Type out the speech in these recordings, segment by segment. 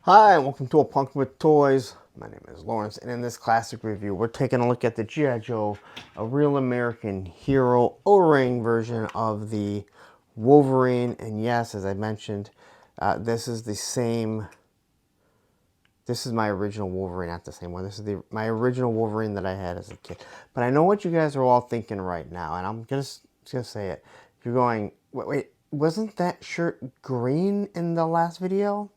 Hi, and welcome to A Punk with Toys. My name is Lawrence, and in this classic review, we're taking a look at the G.I. Joe, a real American hero O-ring version of the Wolverine. And yes, as I mentioned, this is the same. This is my original Wolverine, not the same one. This is my original Wolverine that I had as a kid. But I know what you guys are all thinking right now, and I'm just gonna say it. You're going, wait, wasn't that shirt green in the last video?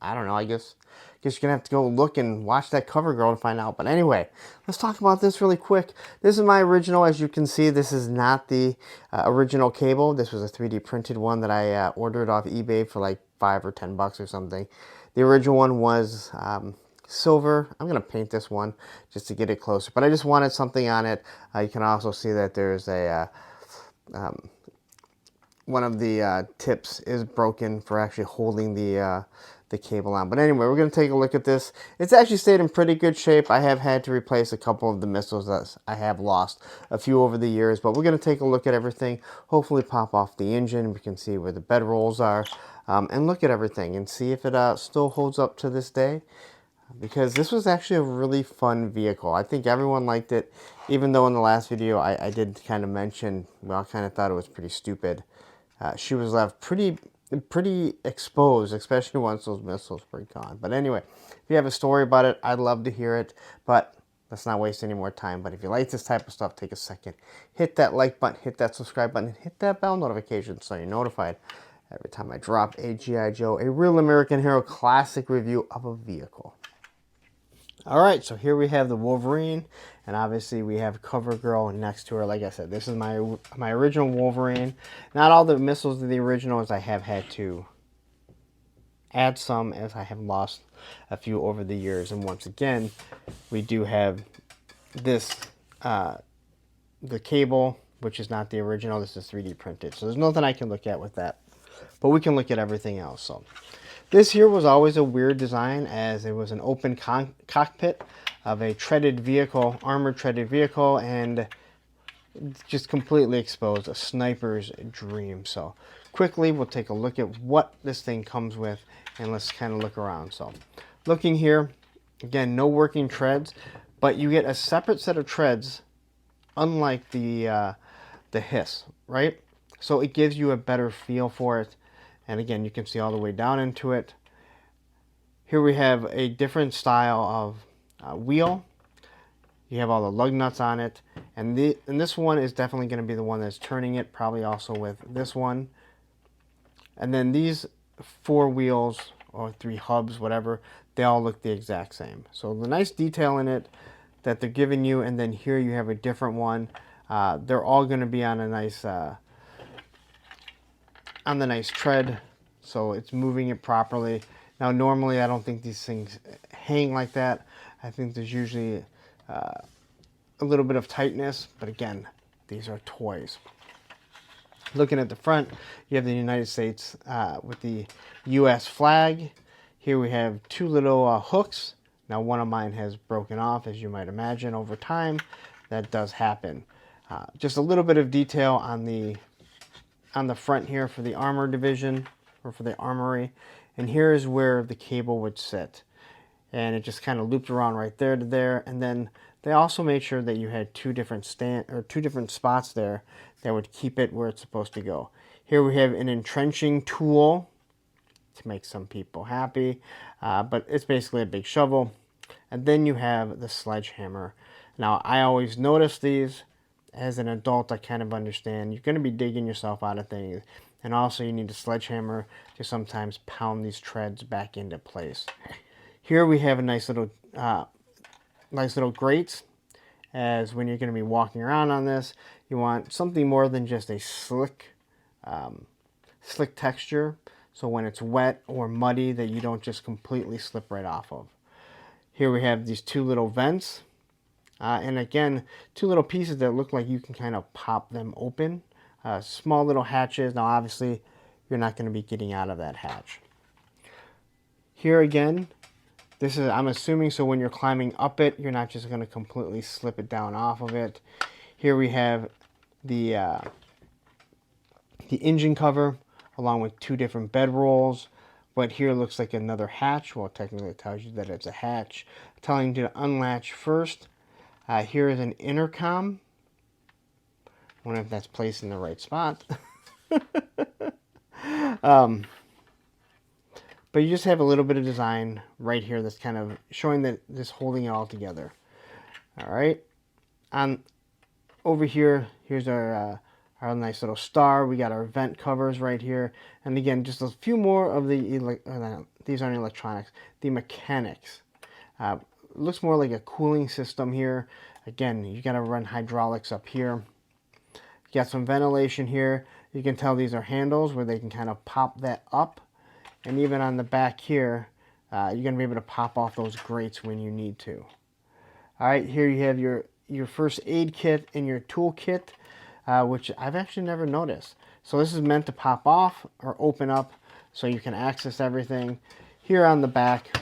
I don't know. I guess you're gonna have to go look and watch that cover girl to find out. But anyway, let's talk about this really quick. This is my original. As you can see, this is not the original cable. This was a 3D printed one that I ordered off eBay for like $5 or $10 or something. The original one was silver. I'm gonna paint this one just to get it closer. But I just wanted something on it. You can also see that there's a one of the tips is broken for actually holding the cable on. But anyway, we're going to take a look at this. It's actually stayed in pretty good shape. I have had to replace a couple of the missiles that I have lost, a few over the years, but we're going to take a look at everything, hopefully pop off the engine. We can see where the bed rolls are, and look at everything and see if it still holds up to this day, because this was actually a really fun vehicle. I think everyone liked it, even though in the last video I did kind of mention, well, I kind of thought it was pretty stupid. She was left pretty exposed, especially once those missiles were gone. But anyway, if you have a story about it, I'd love to hear it. But let's not waste any more time. But if you like this type of stuff, take a second, hit that like button, hit that subscribe button, and hit that bell notification so you're notified every time I drop a G.I. Joe, a real American hero classic review of a vehicle. Alright, so here we have the Wolverine, and obviously we have Cover Girl next to her. Like I said, this is my original Wolverine. Not all the missiles of the original, as I have had to add some, as I have lost a few over the years. And once again, we do have this, the cable, which is not the original. This is 3D printed, so there's nothing I can look at with that. But we can look at everything else. So this here was always a weird design, as it was an open cockpit of a treaded vehicle, armored treaded vehicle, and just completely exposed, a sniper's dream. So quickly, we'll take a look at what this thing comes with, and let's kind of look around. So looking here, again, no working treads, but you get a separate set of treads, unlike the Hiss, right? So it gives you a better feel for it. And again, you can see all the way down into it. Here we have a different style of wheel. You have all the lug nuts on it. And this one is definitely going to be the one that's turning it, probably also with this one. And then these 4 wheels, or 3 hubs, whatever, they all look the exact same. So the nice detail in it that they're giving you, and then here you have a different one. They're all going to be on a nice... on the nice tread, so it's moving it properly. Now normally I don't think these things hang like that. I think there's usually a little bit of tightness, but again, these are toys. Looking at the front, you have the United States with the US flag. Here we have 2 little hooks. Now one of mine has broken off, as you might imagine. Over time, that does happen. Just a little bit of detail on the front here for the armor division, or for the armory, and here is where the cable would sit, and it just kind of looped around right there to there. And then they also made sure that you had 2 different spots there that would keep it where it's supposed to go. Here we have an entrenching tool to make some people happy, but it's basically a big shovel. And then you have the sledgehammer. Now I always notice these. As an adult, I kind of understand you're going to be digging yourself out of things, and also you need a sledgehammer to sometimes pound these treads back into place. Here we have a nice little grates, as when you're going to be walking around on this, you want something more than just a slick texture, so when it's wet or muddy that you don't just completely slip right off of. Here we have these 2 little vents. And again, 2 little pieces that look like you can kind of pop them open. Small little hatches. Now obviously, you're not going to be getting out of that hatch. Here again, this is, I'm assuming, so when you're climbing up it, you're not just going to completely slip it down off of it. Here we have the engine cover, along with 2 different bed rolls, but here looks like another hatch. Well, technically it tells you that it's a hatch, telling you to unlatch first. Here is an intercom. I wonder if that's placed in the right spot. But you just have a little bit of design right here that's kind of showing that this holding it all together. All right. Over here, here's our nice little star. We got our vent covers right here. And again, just a few more of the, these aren't electronics, the mechanics. Looks more like a cooling system here. Again, you got to run hydraulics up here. You got some ventilation here. You can tell these are handles where they can kind of pop that up. And even on the back here, you're going to be able to pop off those grates when you need to. All right, here you have your first aid kit and your tool kit, which I've actually never noticed. So this is meant to pop off or open up so you can access everything. Here on the back,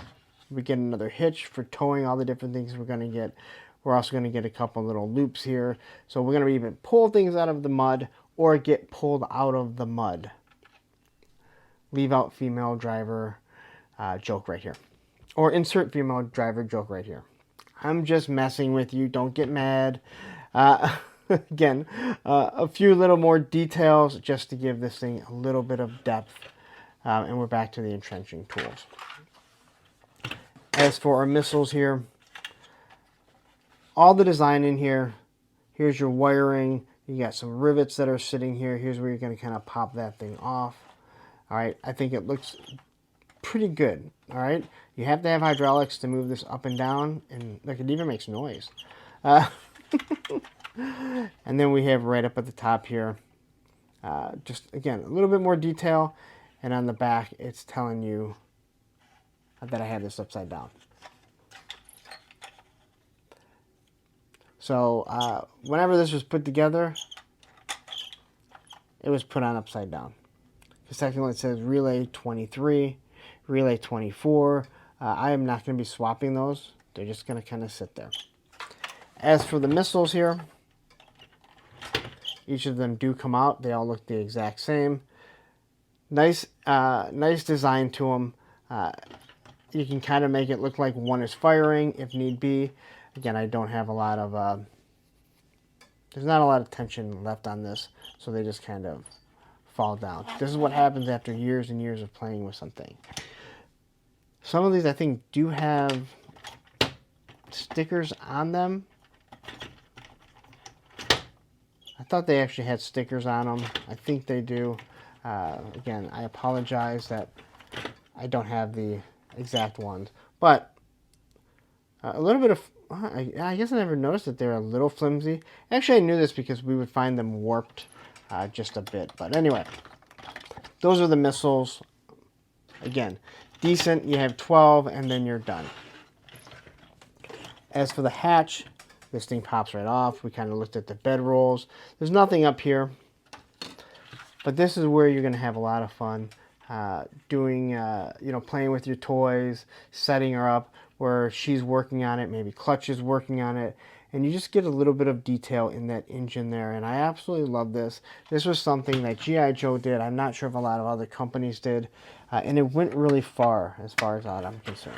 we get another hitch for towing all the different things we're going to get. We're also going to get a couple little loops here. So we're going to even pull things out of the mud or get pulled out of the mud. Leave out female driver joke right here. Or insert female driver joke right here. I'm just messing with you. Don't get mad. Again, a few little more details just to give this thing a little bit of depth. And we're back to the entrenching tools. As for our missiles here, all the design in here. Here's your wiring. You got some rivets that are sitting here. Here's where you're going to kind of pop that thing off. All right, I think it looks pretty good. All right, you have to have hydraulics to move this up and down, and look, it even makes noise. And then we have right up at the top here, just again, a little bit more detail, and on the back, it's telling you that I have this upside down. So whenever this was put together, it was put on upside down. Because technically it says relay 23, relay 24. I am not going to be swapping those. They're just going to kind of sit there. As for the missiles here, each of them do come out. They all look the exact same. Nice design to them. You can kind of make it look like one is firing if need be. Again, I don't have a lot of... there's not a lot of tension left on this, so they just kind of fall down. This is what happens after years and years of playing with something. Some of these I think do have stickers on them. I thought they actually had stickers on them. I think they do. Again, I apologize that I don't have the exact ones. But a little bit of... I guess I never noticed that they're a little flimsy. Actually, I knew this because we would find them warped just a bit. But anyway, those are the missiles. Again, decent. You have 12 and then you're done. As for the hatch, this thing pops right off. We kind of looked at the bed rolls. There's nothing up here. But this is where you're going to have a lot of fun doing, playing with your toys, setting her up where she's working on it. Maybe Clutch is working on it. And you just get a little bit of detail in that engine there. And I absolutely love this. This was something that G.I. Joe did. I'm not sure if a lot of other companies did. And it went really far as I'm concerned.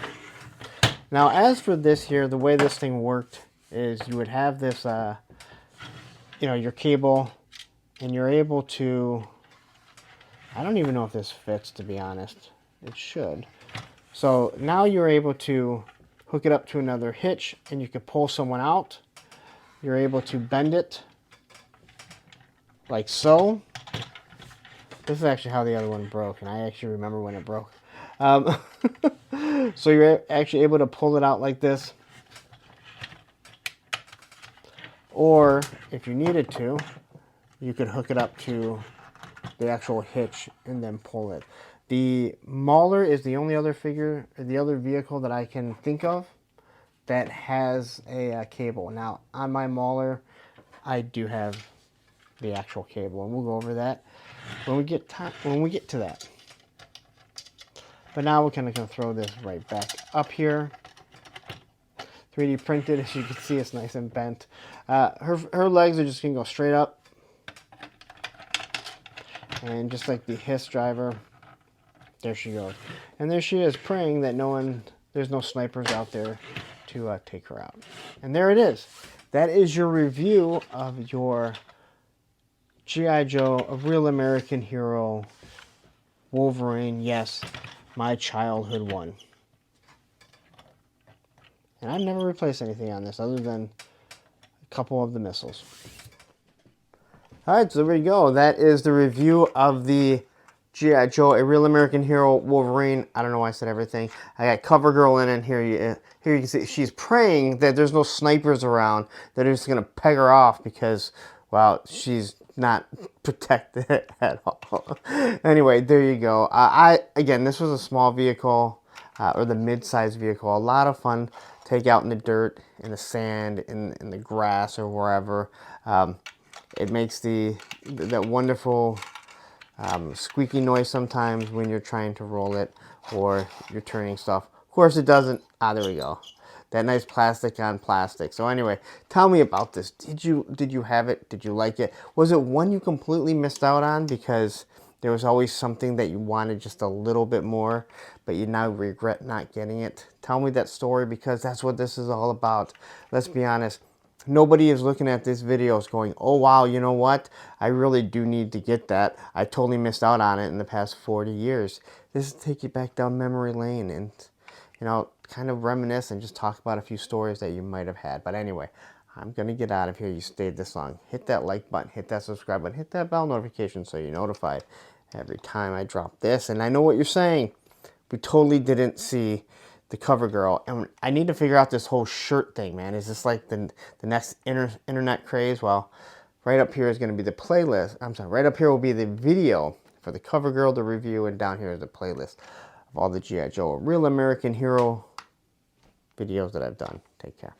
Now, as for this here, the way this thing worked is you would have this, your cable. And you're able to... I don't even know if this fits, to be honest. It should. So now you're able to hook it up to another hitch and you can pull someone out. You're able to bend it like so. This is actually how the other one broke, and I actually remember when it broke. So you're actually able to pull it out like this. Or if you needed to, you could hook it up to the actual hitch and then pull it. The Mauler is the only other vehicle that I can think of that has a cable. Now, on my Mauler, I do have the actual cable, and we'll go over that when we get to that. But now we're kind of going to throw this right back up here. 3D printed, as you can see, it's nice and bent. Her legs are just going to go straight up. And just like the Hiss driver, there she goes. And there she is, praying that there's no snipers out there to take her out. And there it is. That is your review of your G.I. Joe, a real American hero, Wolverine. Yes, my childhood one. And I've never replaced anything on this other than a couple of the missiles. Alright, so there we go. That is the review of the G.I. Joe, a real American hero, Wolverine. I don't know why I said everything. I got CoverGirl in it. Here you can see she's praying that there's no snipers around. That are just going to peg her off because, well, she's not protected at all. Anyway, there you go. Again, this was a small vehicle, or the mid-sized vehicle. A lot of fun. Take out in the dirt, in the sand, in the grass, or wherever. It makes that wonderful squeaky noise sometimes when you're trying to roll it or you're turning stuff. Of course, it doesn't. Ah, there we go. That nice plastic on plastic. So anyway, tell me about this. Did you have it? Did you like it? Was it one you completely missed out on because there was always something that you wanted just a little bit more, but you now regret not getting it? Tell me that story, because that's what this is all about. Let's be honest. Nobody is looking at these videos going, oh wow, you know what? I really do need to get that. I totally missed out on it in the past 40 years. This is to take you back down memory lane and, you know, kind of reminisce and just talk about a few stories that you might have had. But anyway, I'm going to get out of here. You stayed this long. Hit that like button, hit that subscribe button, hit that bell notification so you're notified every time I drop this. And I know what you're saying. We totally didn't see the CoverGirl, and I need to figure out this whole shirt thing, man. Is this like the next internet craze? Well, right up here is going to be the playlist. I'm sorry, right up here will be the video for the CoverGirl, the review, and down here is the playlist of all the G.I. Joe, real American hero videos that I've done. Take care.